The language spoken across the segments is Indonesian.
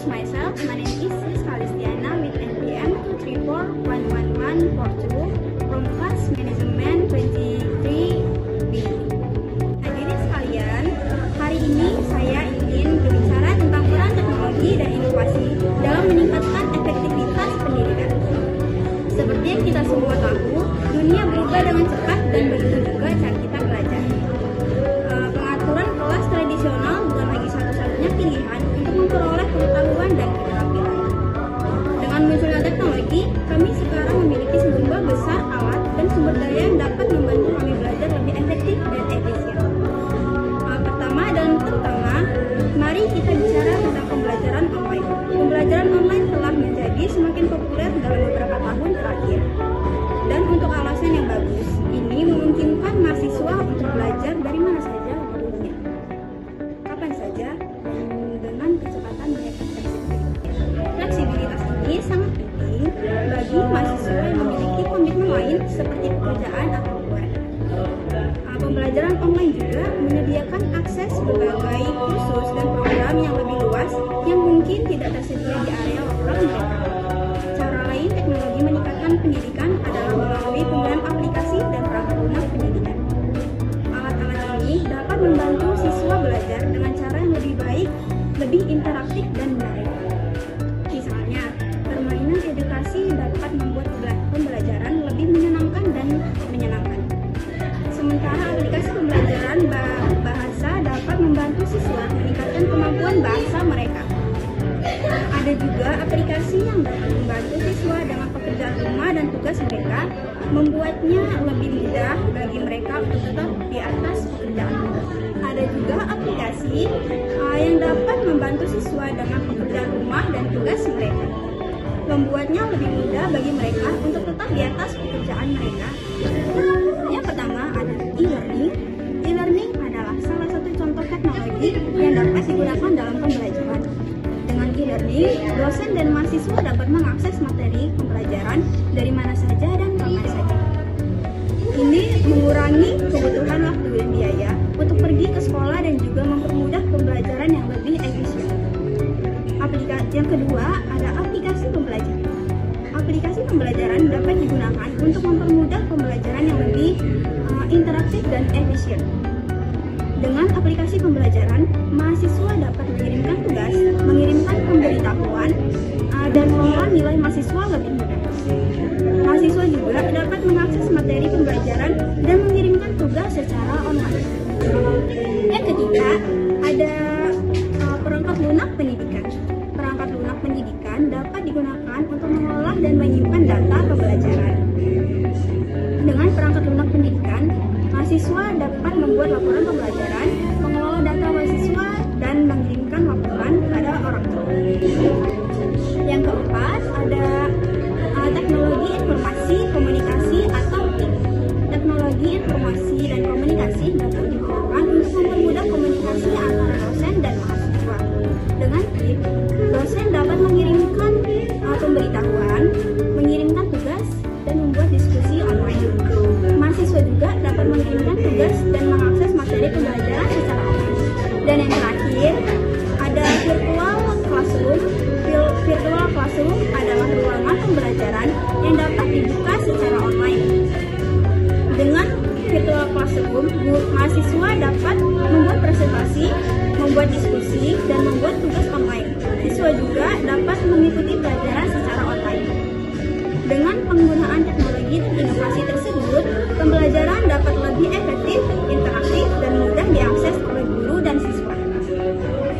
myself. My name is Rizka Listiana with NPM 234-11142 from class Management 23B. Hadirin sekalian, hari ini saya ingin berbicara tentang peran teknologi dan inovasi dalam meningkatkan efektivitas pendidikan. Seperti yang kita semua tahu, dunia berubah dengan cepat dan begitu juga cara kita belajar. Pengaturan kelas tradisional bukan lagi satu-satunya pilihan untuk memperoleh pengetahuan dan keterampilan. Dengan munculnya teknologi, kami sekarang memiliki sejumlah besar alat dan sumber daya yang dapat membantu kami belajar lebih efektif dan efisien. Pertama dan terutama, mari kita bicara tentang pembelajaran online. Pembelajaran online telah menjadi semakin populer dalam beberapa tahun terakhir. Dan untuk alasan yang bagus, ini memungkinkan mahasiswa untuk belajar dari mana saja di dunia, kapan saja, dan dengan kecepatan mereka tersendiri. Fleksibilitas ini sangat penting bagi mahasiswa yang memiliki komitmen lain seperti pekerjaan atau kuliah. Pembelajaran online juga menyediakan akses berbagai kursus dan program yang lebih luas yang mungkin tidak tersedia di area lokal mereka. Cara lain teknologi meningkatkan pendidikan adalah melalui penggunaan aplikasi dan perangkat lunak pendidikan. Alat-alat ini dapat membantu siswa belajar dengan cara yang lebih baik, lebih interaktif dan menarik. Misalnya, permainan edukasi dapat membuat pembelajaran lebih menyenangkan dan menyenangkan. Sementara aplikasi pembelajaran bahasa dapat membantu siswa meningkatkan kemampuan bahasa mereka. Ada juga aplikasi yang dapat membantu siswa dengan pekerjaan rumah dan tugas mereka, membuatnya lebih mudah bagi mereka untuk tetap di atas pekerjaan. Ada juga aplikasi yang dapat membantu siswa dengan pekerjaan rumah dan tugas mereka, membuatnya lebih mudah bagi mereka untuk tetap di atas pekerjaan mereka. Yang pertama ada e-learning. E-learning adalah salah satu contoh teknologi yang dapat digunakan dalam pembelajaran. Dengan e-learning, dosen dan mahasiswa dapat mengakses materi pembelajaran dari mana saja dan kapan saja. Ini mengurangi kebutuhan waktu dan biaya untuk pergi ke sekolah dan juga mempermudah pembelajaran yang lebih efisien. Yang kedua ada aplikasi pembelajaran. Aplikasi pembelajaran dapat digunakan untuk mempermudah pembelajaran yang lebih interaktif dan efisien. Dengan aplikasi pembelajaran, mahasiswa dapat mengirimkan tugas, mengirimkan pemberitahuan, dan mengolah nilai mahasiswa lebih mudah. Mahasiswa juga dapat mengakses materi pembelajaran dan mengirimkan tugas secara online. Yang ketiga, ada perangkat lunak pendidikan. Perangkat lunak pendidikan dapat digunakan untuk mengolah dan menyimpan data pembelajaran. Dengan perangkat lunak pendidikan, mahasiswa dapat membuat laporan pembelajaran, mengelola data mahasiswa, dan mengirimkan laporan pada orang tua. Yang keempat, ada teknologi informasi, komunikasi atau TIK. Teknologi informasi dan komunikasi dapat digunakan untuk mempermudah komunikasi antara dosen dan mahasiswa. Dengan TIK, dosen dapat mengirimkan pemberitahuan, mengirimkan tugas, dan membuat diskusi online. Mahasiswa juga dapat mengirimkan tugas dan mengakses materi pembelajaran secara online. Dan yang terakhir, ada virtual classroom. Virtual classroom adalah ruangan pembelajaran yang dapat dibuka secara online. Dengan virtual classroom, mahasiswa dapat membuat presentasi, membuat diskusi, dan membuat tugas online. Siswa juga dapat mengikuti pelajaran secara online. Dengan penggunaan teknologi dan inovasi tersebut, pembelajaran dapat lebih efektif, interaktif, dan mudah diakses oleh guru dan siswa.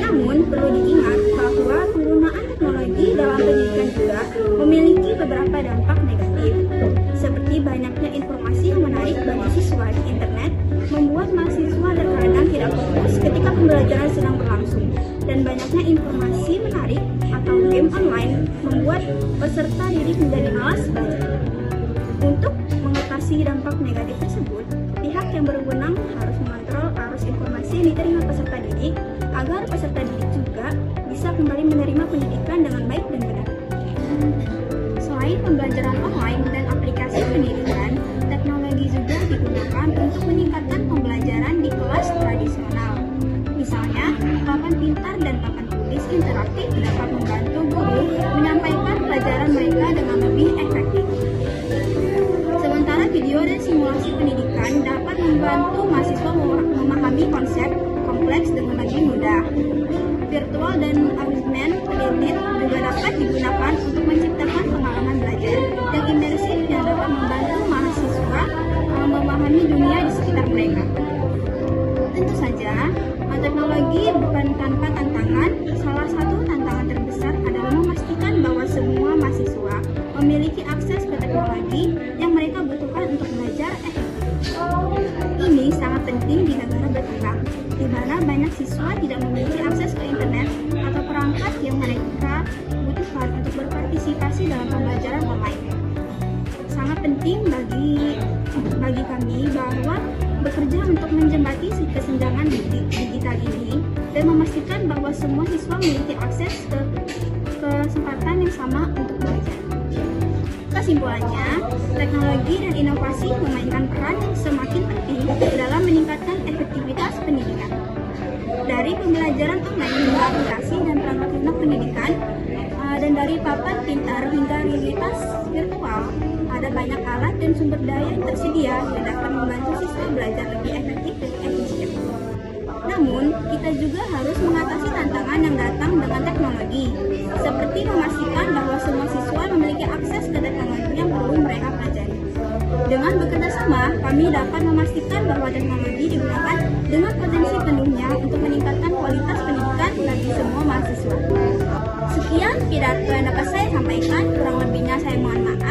Namun, perlu diingat bahwa penggunaan teknologi dalam pendidikan juga memiliki beberapa dampak negatif, seperti banyaknya informasi yang menarik bagi siswa di internet, membuat mahasiswa terkadang tidak fokus ketika pembelajaran sedang berlangsung, dan banyaknya informasi menarik atau game online membuat peserta didik menjadi malas belajar. Untuk mengatasi dampak negatif tersebut, pihak yang berwenang harus mengontrol arus informasi yang diterima peserta didik agar peserta didik juga bisa kembali menerima pendidikan dengan baik dan benar. Selain pembelajaran online dan aplikasi pendidikan, teknologi juga digunakan untuk meningkatkan pembelajaran di kelas tradisional. Misalnya, papan pintar dan papan tulis interaktif dapat membantu membantu mahasiswa memahami konsep kompleks dengan lebih mudah. Virtual dan augmented juga dapat digunakan untuk menciptakan pengalaman belajar yang imersif yang dapat membantu mahasiswa memahami dunia di sekitar mereka. Tentu saja, teknologi bukan tanpa tantangan. Salah satu tantangan terbesar adalah memastikan bahwa semua mahasiswa memiliki akses ke teknologi yang mereka butuhkan untuk belajar efektif. Ini sangat penting di negara berkembang, di mana banyak siswa tidak memiliki akses ke internet atau perangkat yang mereka butuhkan untuk berpartisipasi dalam pembelajaran online. Sangat penting bagi kami bahwa bekerja untuk menjembati kesenjangan digital ini dan memastikan bahwa semua siswa memiliki akses ke kesempatan yang sama untuk belajar. Kesimpulannya, teknologi dan inovasi memainkan peran yang semakin penting dalam meningkatkan efektivitas pendidikan. Dari pembelajaran online hingga aplikasi dan perangkat lunak pendidikan, dan dari papan pintar hingga realitas virtual, ada banyak alat dan sumber daya yang tersedia yang dapat membantu siswa belajar lebih efektif dan efisien. Namun, kita juga harus mengatasi tantangan yang datang dengan teknologi, seperti memastikan bahwa semua siswa memiliki akses ke teknologi yang perlu mereka pelajari. Dengan bekerja sama, kami dapat memastikan bahwa teknologi digunakan dengan potensi penuhnya untuk meningkatkan kualitas pendidikan bagi semua mahasiswa. Sekian pidato yang dapat saya sampaikan, kurang lebihnya saya mohon maaf.